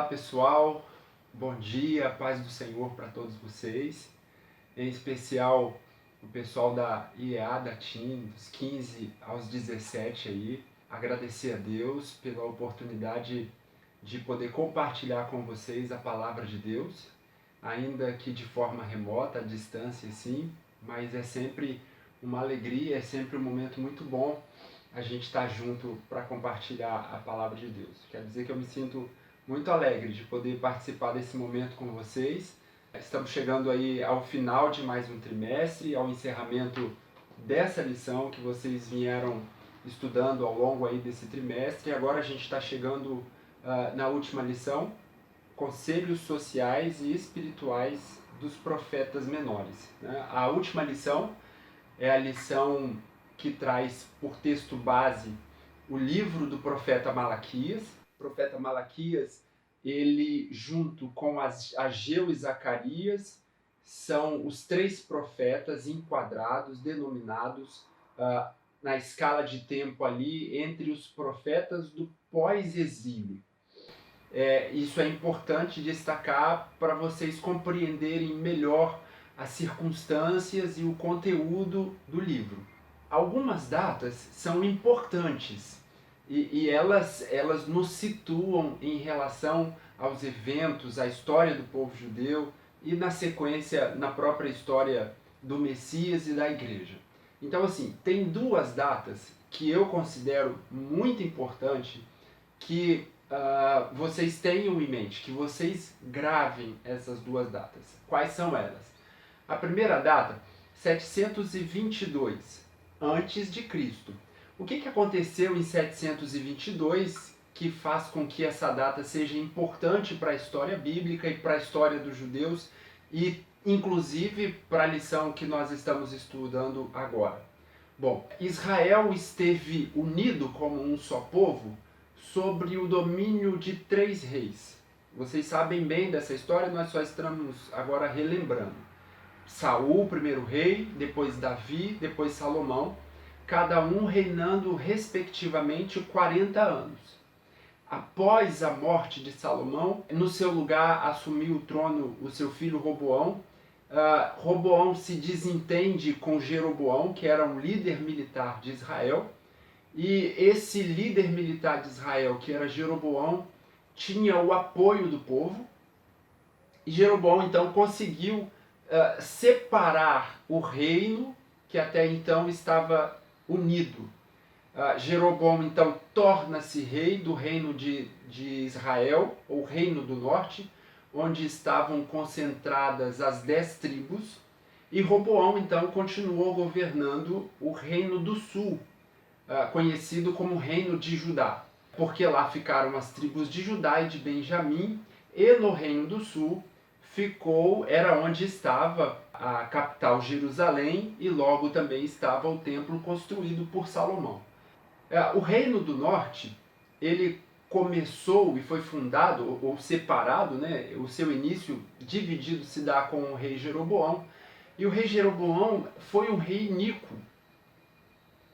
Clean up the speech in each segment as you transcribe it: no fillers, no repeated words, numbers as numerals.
Olá pessoal, bom dia, paz do Senhor para todos vocês, em especial o pessoal da IEA, da TIM, dos 15 aos 17 aí, agradecer a Deus pela oportunidade de poder compartilhar com vocês a palavra de Deus, ainda que de forma remota, à distância sim, mas é sempre uma alegria, é sempre um momento muito bom a gente estar junto para compartilhar a palavra de Deus. Quer dizer que eu me sinto muito alegre de poder participar desse momento com vocês. Estamos chegando aí ao final de mais um trimestre, ao encerramento dessa lição que vocês vieram estudando ao longo aí desse trimestre. E agora a gente está chegando na última lição, Conselhos Sociais e Espirituais dos Profetas Menores, né? A última lição é a lição que traz por texto base o livro do profeta Malaquias. O profeta Malaquias, ele junto com Ageu e Zacarias, são os três profetas enquadrados, denominados na escala de tempo ali entre os profetas do pós-exílio. Isso é importante destacar para vocês compreenderem melhor as circunstâncias e o conteúdo do livro. Algumas datas são importantes e elas nos situam em relação aos eventos, à história do povo judeu e, na sequência, na própria história do Messias e da igreja. Então, assim, tem duas datas que eu considero muito importante que vocês tenham em mente, que vocês gravem essas duas datas. Quais são elas? A primeira data, 722 antes de Cristo. O que aconteceu em 722 que faz com que essa data seja importante para a história bíblica e para a história dos judeus e inclusive para a lição que nós estamos estudando agora? Bom, Israel esteve unido como um só povo sobre o domínio de três reis. Vocês sabem bem dessa história, nós só estamos agora relembrando. Saul, primeiro rei, depois Davi, depois Salomão, cada um reinando respectivamente 40 anos. Após a morte de Salomão, no seu lugar assumiu o trono o seu filho Roboão. Roboão se desentende com Jeroboão, que era um líder militar de Israel, e esse líder militar de Israel, que era Jeroboão, tinha o apoio do povo, e Jeroboão então conseguiu separar o reino que até então estava unido. Jeroboão então torna-se rei do reino de Israel, ou reino do norte, onde estavam concentradas as 10 tribos, e Roboão então continuou governando o reino do sul, conhecido como Reino de Judá, porque lá ficaram as tribos de Judá e de Benjamim, e no Reino do Sul era onde estava a capital Jerusalém, e logo também estava o templo construído por Salomão. O Reino do Norte, ele começou e foi fundado, ou separado, né, o seu início dividido se dá com o rei Jeroboão, e o rei Jeroboão foi um rei iníquo.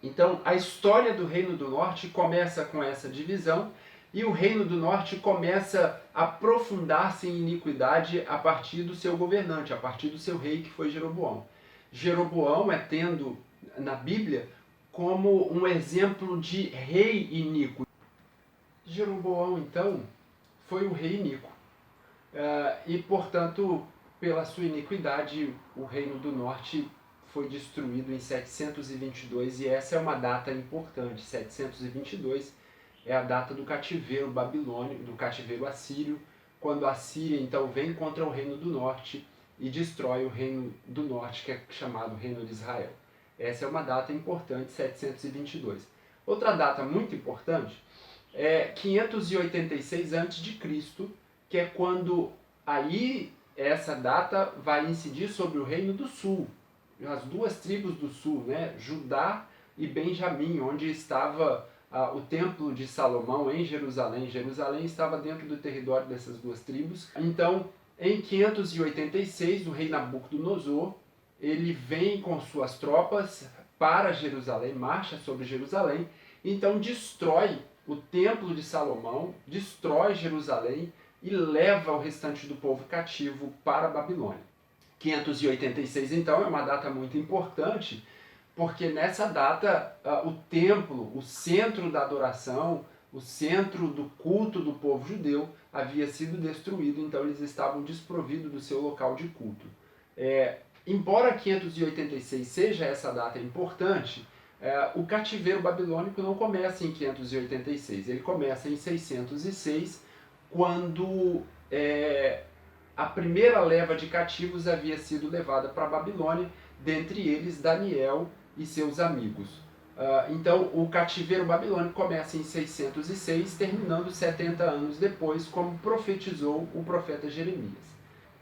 Então, a história do Reino do Norte começa com essa divisão e o Reino do Norte começa a aprofundar-se em iniquidade a partir do seu governante, a partir do seu rei, que foi Jeroboão. Jeroboão é tendo na Bíblia como um exemplo de rei iníquo. Jeroboão, então, foi um rei iníquo. E, portanto, pela sua iniquidade, o Reino do Norte foi destruído em 722, e essa é uma data importante. 722 é a data do cativeiro babilônico, do cativeiro assírio, quando a Síria então vem contra o Reino do Norte e destrói o Reino do Norte, que é chamado Reino de Israel. Essa é uma data importante, 722. Outra data muito importante é 586 a.C., que é quando aí essa data vai incidir sobre o Reino do Sul, as duas tribos do sul, né, Judá e Benjamim, onde estava o templo de Salomão em Jerusalém. Jerusalém estava dentro do território dessas duas tribos. Então, em 586, o rei Nabucodonosor, ele vem com suas tropas para Jerusalém, marcha sobre Jerusalém, então destrói o templo de Salomão, destrói Jerusalém, e leva o restante do povo cativo para a Babilônia. 586, então, é uma data muito importante, porque nessa data o templo, o centro da adoração, o centro do culto do povo judeu havia sido destruído, então eles estavam desprovidos do seu local de culto. Embora 586 seja essa data importante, o cativeiro babilônico não começa em 586, ele começa em 606, quando a primeira leva de cativos havia sido levada para a Babilônia, dentre eles Daniel e seus amigos. Então, o cativeiro babilônico começa em 606, terminando 70 anos depois, como profetizou o profeta Jeremias.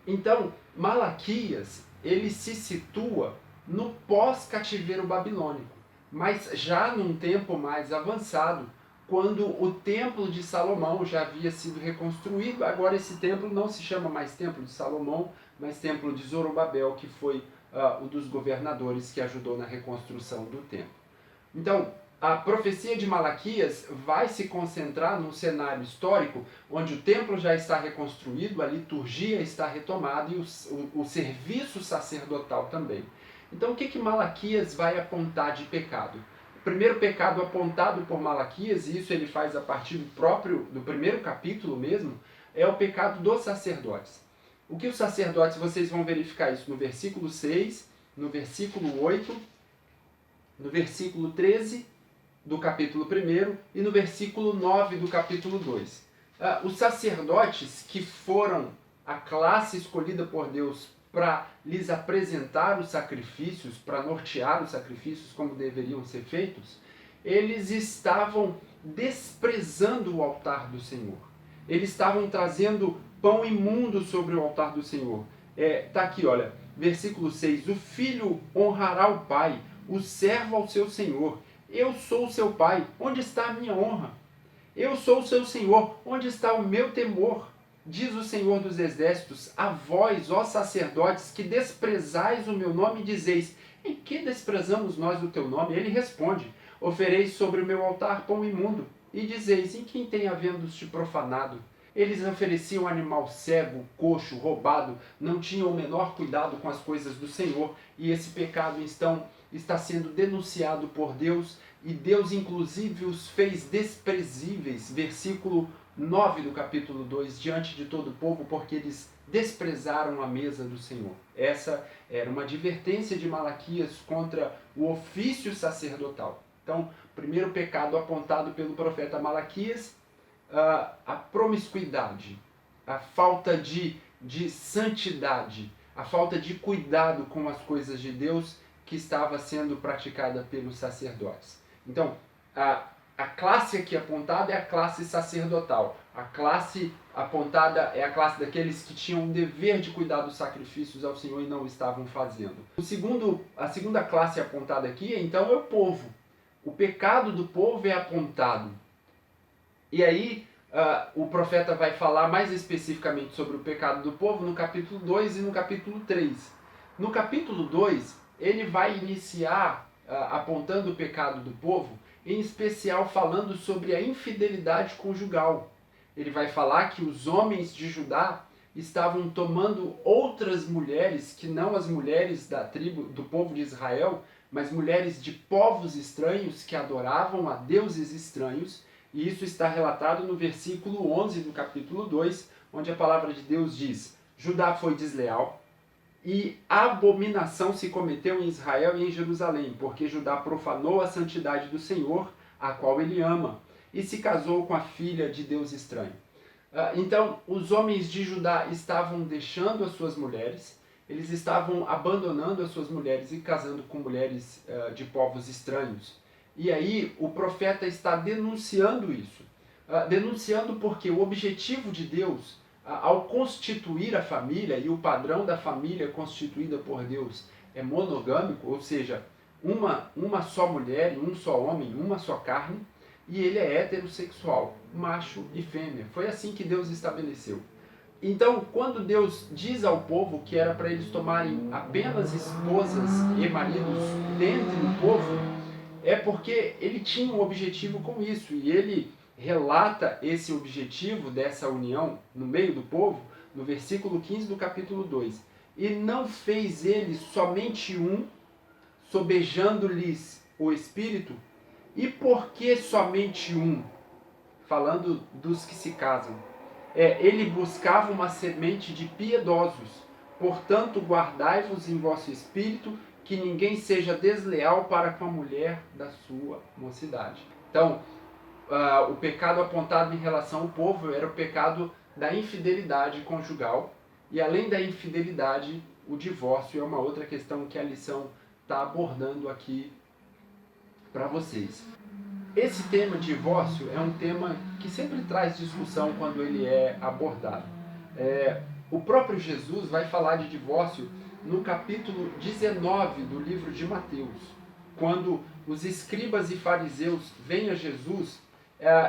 Então, Malaquias, ele se situa no pós-cativeiro babilônico, mas já num tempo mais avançado, quando o templo de Salomão já havia sido reconstruído. Agora esse templo não se chama mais templo de Salomão, mas templo de Zorobabel, que foi um dos governadores que ajudou na reconstrução do templo. Então, a profecia de Malaquias vai se concentrar num cenário histórico onde o templo já está reconstruído, a liturgia está retomada e o serviço sacerdotal também. Então, o que Malaquias vai apontar de pecado? O primeiro pecado apontado por Malaquias, e isso ele faz a partir do primeiro capítulo mesmo, é o pecado dos sacerdotes. O que os sacerdotes, vocês vão verificar isso no versículo 6, no versículo 8, no versículo 13 do capítulo 1 e no versículo 9 do capítulo 2. Os sacerdotes, que foram a classe escolhida por Deus para lhes apresentar os sacrifícios, para nortear os sacrifícios como deveriam ser feitos, eles estavam desprezando o altar do Senhor. Eles estavam trazendo pão imundo sobre o altar do Senhor. Tá aqui, olha, versículo 6, o filho honrará o pai, o servo ao seu senhor. Eu sou o seu pai, onde está a minha honra? Eu sou o seu senhor, onde está o meu temor? Diz o Senhor dos Exércitos, a vós, ó sacerdotes, que desprezais o meu nome e dizeis, em que desprezamos nós o teu nome? Ele responde, ofereis sobre o meu altar pão imundo, e dizeis, em quem tem havendo-te profanado? Eles ofereciam animal cego, coxo, roubado, não tinham o menor cuidado com as coisas do Senhor, e esse pecado então está sendo denunciado por Deus, e Deus inclusive os fez desprezíveis, versículo 9 do capítulo 2, diante de todo o povo, porque eles desprezaram a mesa do Senhor. Essa era uma advertência de Malaquias contra o ofício sacerdotal. Então, primeiro pecado apontado pelo profeta Malaquias, a promiscuidade, a falta de santidade, a falta de cuidado com as coisas de Deus que estava sendo praticada pelos sacerdotes. Então, a classe aqui apontada é a classe sacerdotal. A classe apontada é a classe daqueles que tinham o dever de cuidar dos sacrifícios ao Senhor e não estavam fazendo. A segunda classe apontada aqui, então, é o povo. O pecado do povo é apontado. E aí, o profeta vai falar mais especificamente sobre o pecado do povo no capítulo 2 e no capítulo 3. No capítulo 2, ele vai iniciar apontando o pecado do povo, em especial falando sobre a infidelidade conjugal. Ele vai falar que os homens de Judá estavam tomando outras mulheres, que não as mulheres da tribo, do povo de Israel, mas mulheres de povos estranhos que adoravam a deuses estranhos, e isso está relatado no versículo 11 do capítulo 2, onde a palavra de Deus diz, Judá foi desleal, e abominação se cometeu em Israel e em Jerusalém, porque Judá profanou a santidade do Senhor, a qual ele ama, e se casou com a filha de Deus estranho. Então, os homens de Judá estavam deixando as suas mulheres, eles estavam abandonando as suas mulheres e casando com mulheres de povos estranhos. E aí, o profeta está denunciando isso. Denunciando porque o objetivo de Deus, ao constituir a família, e o padrão da família constituída por Deus é monogâmico, ou seja, uma só mulher e um só homem, uma só carne, e ele é heterossexual, macho e fêmea. Foi assim que Deus estabeleceu. Então, quando Deus diz ao povo que era para eles tomarem apenas esposas e maridos dentre o povo, é porque ele tinha um objetivo com isso, e ele relata esse objetivo dessa união no meio do povo, no versículo 15 do capítulo 2. E não fez ele somente um, sobejando-lhes o Espírito? E por que somente um? Falando dos que se casam. Ele buscava uma semente de piedosos. Portanto, guardai-vos em vosso espírito, que ninguém seja desleal para com a mulher da sua mocidade. Então, o pecado apontado em relação ao povo era o pecado da infidelidade conjugal. E além da infidelidade, o divórcio é uma outra questão que a lição está abordando aqui para vocês. Esse tema divórcio é um tema que sempre traz discussão quando ele é abordado. O próprio Jesus vai falar de divórcio no capítulo 19 do livro de Mateus, quando os escribas e fariseus vêm a Jesus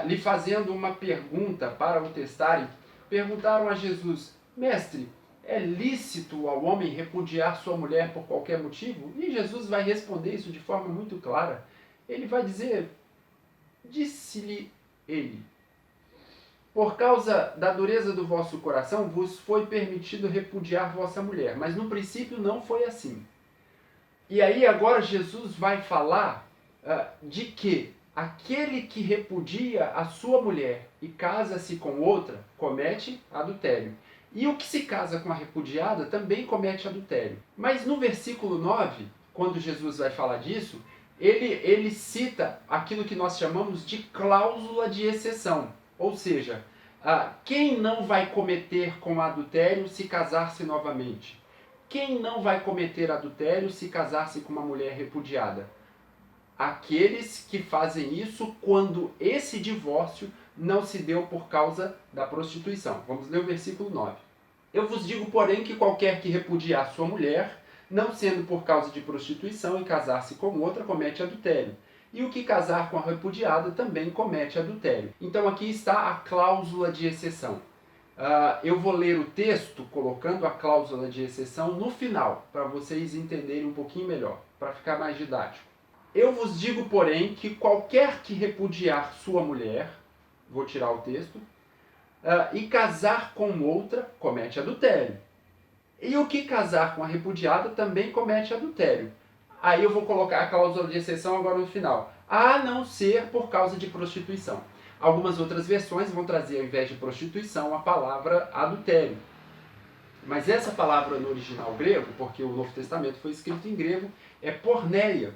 lhe fazendo uma pergunta para o testarem. Perguntaram a Jesus: Mestre, é lícito ao homem repudiar sua mulher por qualquer motivo? E Jesus vai responder isso de forma muito clara. Ele vai dizer: disse-lhe ele, por causa da dureza do vosso coração vos foi permitido repudiar vossa mulher, mas no princípio não foi assim. E aí agora Jesus vai falar de que aquele que repudia a sua mulher e casa-se com outra, comete adultério. E o que se casa com a repudiada também comete adultério. Mas no versículo 9, quando Jesus vai falar disso, ele cita aquilo que nós chamamos de cláusula de exceção. Ou seja, quem não vai cometer com adultério se casar-se novamente? Quem não vai cometer adultério se casar-se com uma mulher repudiada? Aqueles que fazem isso quando esse divórcio não se deu por causa da prostituição. Vamos ler o versículo 9. Eu vos digo, porém, que qualquer que repudiar sua mulher, não sendo por causa de prostituição, e casar-se com outra, comete adultério. E o que casar com a repudiada também comete adultério. Então aqui está a cláusula de exceção. Eu vou ler o texto colocando a cláusula de exceção no final, para vocês entenderem um pouquinho melhor, para ficar mais didático. Eu vos digo, porém, que qualquer que repudiar sua mulher, vou tirar o texto, e casar com outra, comete adultério. E o que casar com a repudiada também comete adultério. Aí eu vou colocar a cláusula de exceção agora no final. A não ser por causa de prostituição. Algumas outras versões vão trazer, ao invés de prostituição, a palavra adultério. Mas essa palavra no original grego, porque o Novo Testamento foi escrito em grego, é porneia.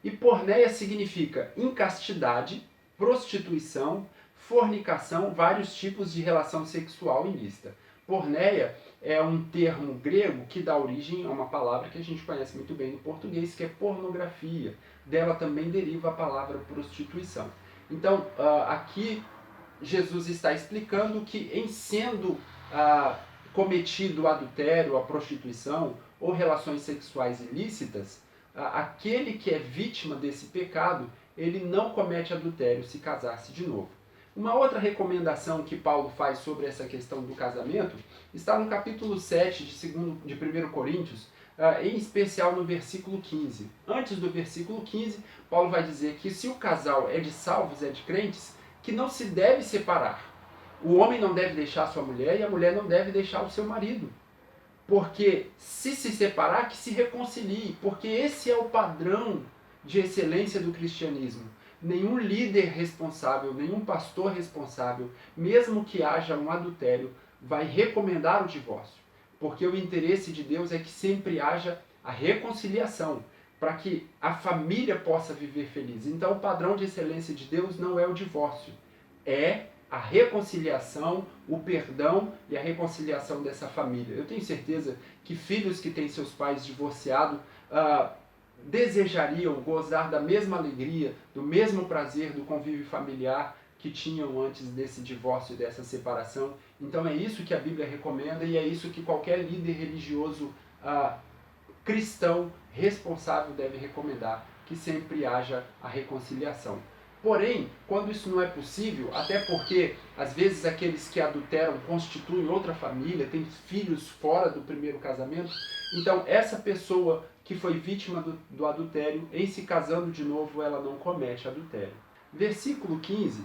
E porneia significa incastidade, prostituição, fornicação, vários tipos de relação sexual ilícita. Porneia é um termo grego que dá origem a uma palavra que a gente conhece muito bem no português, que é pornografia. Dela também deriva a palavra prostituição. Então, aqui Jesus está explicando que, em sendo cometido o adultério, a prostituição ou relações sexuais ilícitas, aquele que é vítima desse pecado, ele não comete adultério se casar-se de novo. Uma outra recomendação que Paulo faz sobre essa questão do casamento está no capítulo 7 de 1 Coríntios, em especial no versículo 15. Antes do versículo 15, Paulo vai dizer que se o casal é de salvos, é de crentes, que não se deve separar. O homem não deve deixar sua mulher e a mulher não deve deixar o seu marido. Porque se separar, que se reconcilie, porque esse é o padrão de excelência do cristianismo. Nenhum líder responsável, nenhum pastor responsável, mesmo que haja um adultério, vai recomendar o divórcio. Porque o interesse de Deus é que sempre haja a reconciliação, para que a família possa viver feliz. Então o padrão de excelência de Deus não é o divórcio, é a reconciliação, o perdão e a reconciliação dessa família. Eu tenho certeza que filhos que têm seus pais divorciados desejariam gozar da mesma alegria, do mesmo prazer do convívio familiar que tinham antes desse divórcio e dessa separação. Então é isso que a Bíblia recomenda e é isso que qualquer líder religioso cristão responsável deve recomendar, que sempre haja a reconciliação. Porém, quando isso não é possível, até porque às vezes aqueles que adulteram constituem outra família, têm filhos fora do primeiro casamento, então essa pessoa que foi vítima do adultério, em se casando de novo, ela não comete adultério. Versículo 15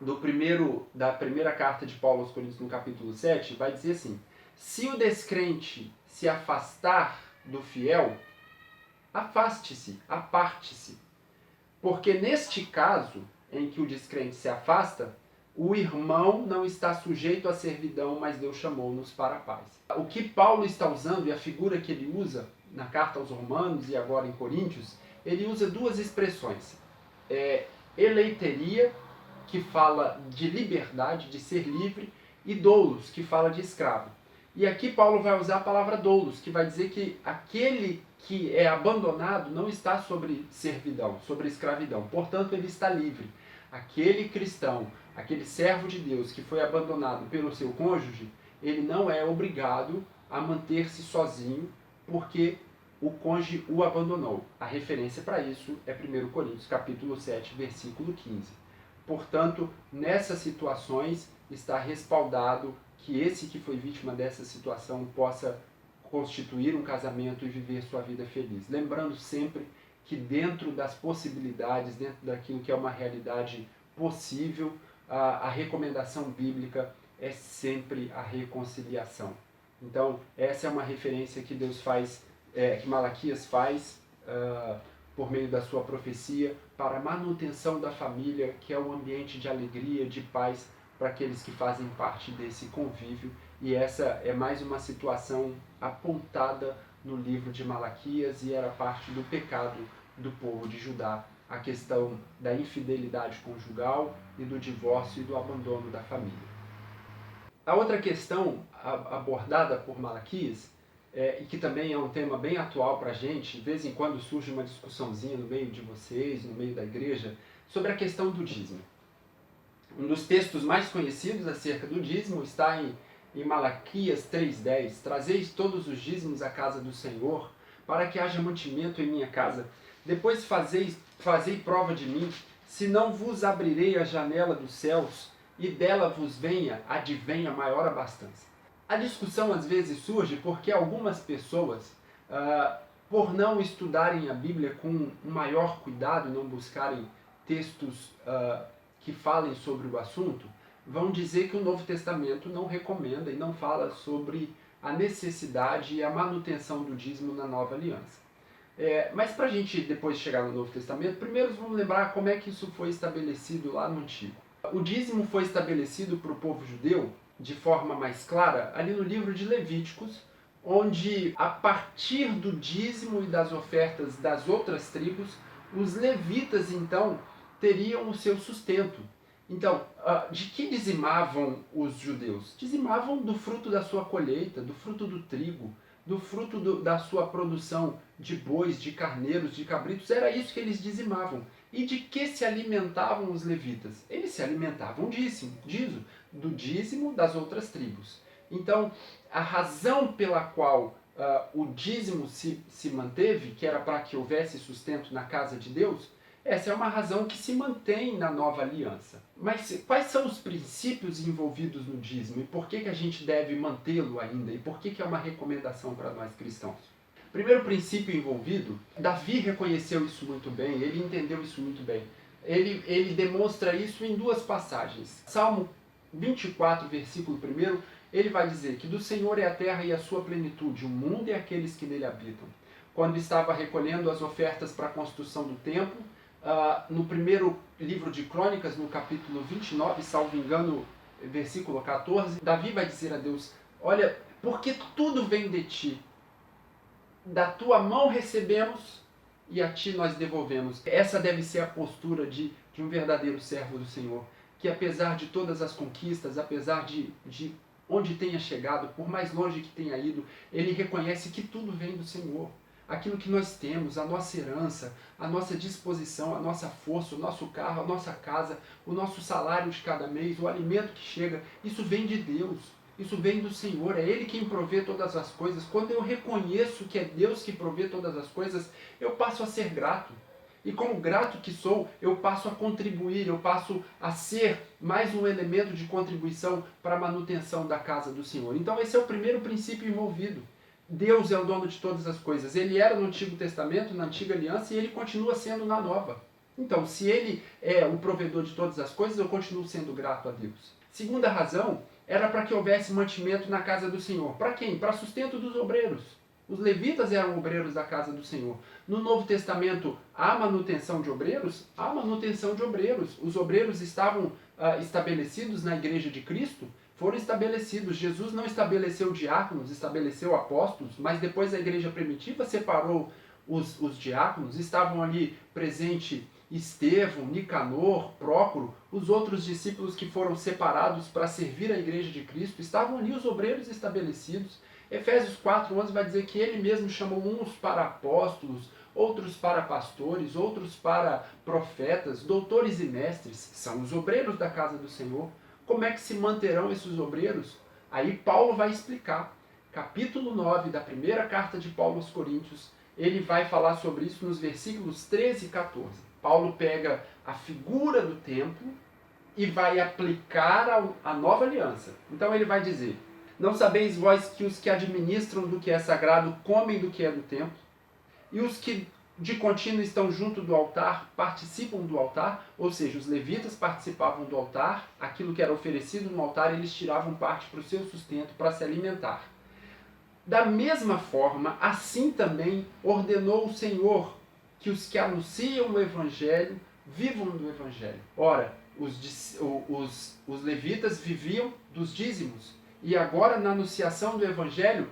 da primeira carta de Paulo aos Coríntios, no capítulo 7, vai dizer assim: se o descrente se afastar do fiel, afaste-se, aparte-se. Porque neste caso, em que o descrente se afasta, o irmão não está sujeito à servidão, mas Deus chamou-nos para a paz. O que Paulo está usando e a figura que ele usa na carta aos Romanos e agora em Coríntios, ele usa duas expressões. Eleiteria, que fala de liberdade, de ser livre, e doulos, que fala de escravo. E aqui Paulo vai usar a palavra doulos, que vai dizer que aquele que é abandonado não está sobre servidão, sobre escravidão. Portanto, ele está livre. Aquele cristão, aquele servo de Deus que foi abandonado pelo seu cônjuge, ele não é obrigado a manter-se sozinho porque o cônjuge o abandonou. A referência para isso é 1 Coríntios capítulo 7, versículo 15. Portanto, nessas situações está respaldado que esse que foi vítima dessa situação possa constituir um casamento e viver sua vida feliz. Lembrando sempre que dentro das possibilidades, dentro daquilo que é uma realidade possível, a recomendação bíblica é sempre a reconciliação. Então, essa é uma referência que Deus faz, que Malaquias faz por meio da sua profecia para a manutenção da família, que é um ambiente de alegria, de paz para aqueles que fazem parte desse convívio. E essa é mais uma situação apontada no livro de Malaquias e era parte do pecado do povo de Judá, a questão da infidelidade conjugal e do divórcio e do abandono da família. A outra questão abordada por Malaquias, e que também é um tema bem atual para a gente, de vez em quando surge uma discussãozinha no meio de vocês, no meio da igreja, sobre a questão do dízimo. Um dos textos mais conhecidos acerca do dízimo está em Malaquias 3,10. Trazeis todos os dízimos à casa do Senhor, para que haja mantimento em minha casa. Depois fazei prova de mim, se não vos abrirei a janela dos céus, e dela vos advenha maior abastança. A discussão às vezes surge porque algumas pessoas, por não estudarem a Bíblia com um maior cuidado, não buscarem textos que falem sobre o assunto, vão dizer que o Novo Testamento não recomenda e não fala sobre a necessidade e a manutenção do dízimo na Nova Aliança. Mas para a gente depois chegar no Novo Testamento, primeiro vamos lembrar como é que isso foi estabelecido lá no Antigo. O dízimo foi estabelecido para o povo judeu de forma mais clara ali no livro de Levíticos, onde a partir do dízimo e das ofertas das outras tribos, os levitas então teriam o seu sustento. Então, de que dizimavam os judeus? Dizimavam do fruto da sua colheita, do fruto do trigo, do fruto da sua produção de bois, de carneiros, de cabritos. Era isso que eles dizimavam. E de que se alimentavam os levitas? Eles se alimentavam do dízimo das outras tribos. Então, a razão pela qual o dízimo se manteve, que era para que houvesse sustento na casa de Deus, essa é uma razão que se mantém na nova aliança. Mas quais são os princípios envolvidos no dízimo e por que a gente deve mantê-lo ainda? E por que é uma recomendação para nós cristãos? Primeiro princípio envolvido, Davi reconheceu isso muito bem, ele entendeu isso muito bem. Ele demonstra isso em duas passagens. Salmo 24, versículo 1, ele vai dizer que do Senhor é a terra e a sua plenitude, o mundo e aqueles que nele habitam. Quando estava recolhendo as ofertas para a construção do templo, no primeiro livro de Crônicas, no capítulo 29, salvo engano, versículo 14, Davi vai dizer a Deus: olha, porque tudo vem de ti, da tua mão recebemos e a ti nós devolvemos. Essa deve ser a postura de um verdadeiro servo do Senhor, que apesar de todas as conquistas, apesar de onde tenha chegado, por mais longe que tenha ido, ele reconhece que tudo vem do Senhor. Aquilo que nós temos, a nossa herança, a nossa disposição, a nossa força, o nosso carro, a nossa casa, o nosso salário de cada mês, o alimento que chega, isso vem de Deus, isso vem do Senhor, é Ele quem provê todas as coisas. Quando eu reconheço que é Deus que provê todas as coisas, eu passo a ser grato. E como grato que sou, eu passo a contribuir, eu passo a ser mais um elemento de contribuição para a manutenção da casa do Senhor. Então esse é o primeiro princípio envolvido. Deus é o dono de todas as coisas. Ele era no Antigo Testamento, na Antiga Aliança, e Ele continua sendo na Nova. Então, se ele é o provedor de todas as coisas, eu continuo sendo grato a Deus. Segunda razão era para que houvesse mantimento na casa do Senhor. Para quem? Para sustento dos obreiros. Os levitas eram obreiros da casa do Senhor. No Novo Testamento, há manutenção de obreiros? Há manutenção de obreiros. Os obreiros estavam estabelecidos na igreja de Cristo? Foram estabelecidos. Jesus não estabeleceu diáconos, estabeleceu apóstolos, mas depois a igreja primitiva separou os diáconos. Estavam ali presentes Estevão, Nicanor, Prócoro, os outros discípulos que foram separados para servir a igreja de Cristo. Estavam ali os obreiros estabelecidos. Efésios 4:11 vai dizer que ele mesmo chamou uns para apóstolos, outros para pastores, outros para profetas, doutores e mestres. São os obreiros da casa do Senhor. Como é que se manterão esses obreiros? Aí Paulo vai explicar. Capítulo 9 da primeira carta de Paulo aos Coríntios, ele vai falar sobre isso nos versículos 13 e 14. Paulo pega a figura do templo e vai aplicar a nova aliança. Então ele vai dizer: não sabeis vós que os que administram do que é sagrado comem do que é do templo? E os que de contínuo estão junto do altar participam do altar? Ou seja, os levitas participavam do altar, aquilo que era oferecido no altar eles tiravam parte para o seu sustento, para se alimentar. Da mesma forma, assim também ordenou o Senhor que os que anunciam o Evangelho vivam do Evangelho. Ora, os levitas viviam dos dízimos. E agora, na anunciação do Evangelho,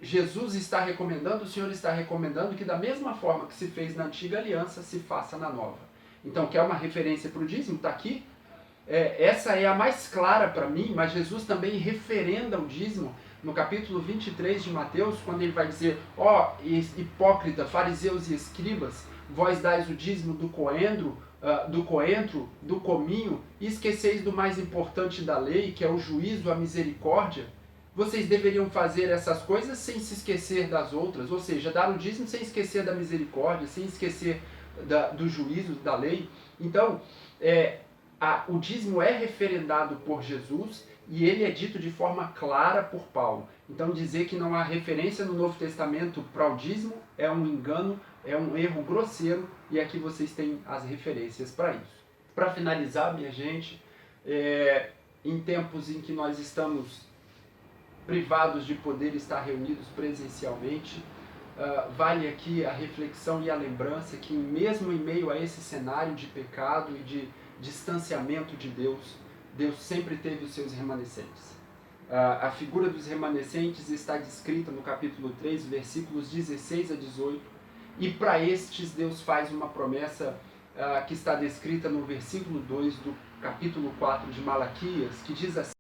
Jesus está recomendando, o Senhor está recomendando que da mesma forma que se fez na antiga aliança, se faça na nova. Então, quer uma referência para o dízimo? Está aqui. Essa é a mais clara para mim, mas Jesus também referenda o dízimo no capítulo 23 de Mateus, quando ele vai dizer: ó, hipócrita, fariseus e escribas, vós dais o dízimo do coentro, do cominho, e esqueceis do mais importante da lei, que é o juízo, a misericórdia. Vocês deveriam fazer essas coisas sem se esquecer das outras, ou seja, dar o dízimo sem esquecer da misericórdia, sem esquecer do juízo, da lei. Então, o dízimo é referendado por Jesus e ele é dito de forma clara por Paulo. Então dizer que não há referência no Novo Testamento para o dízimo é um engano, é um erro grosseiro, e aqui vocês têm as referências para isso. Para finalizar, minha gente, em tempos em que nós estamos privados de poder estar reunidos presencialmente, vale aqui a reflexão e a lembrança que mesmo em meio a esse cenário de pecado e de distanciamento de Deus, Deus sempre teve os seus remanescentes. A figura dos remanescentes está descrita no capítulo 3, versículos 16 a 18, e para estes Deus faz uma promessa que está descrita no versículo 2 do capítulo 4 de Malaquias, que diz assim: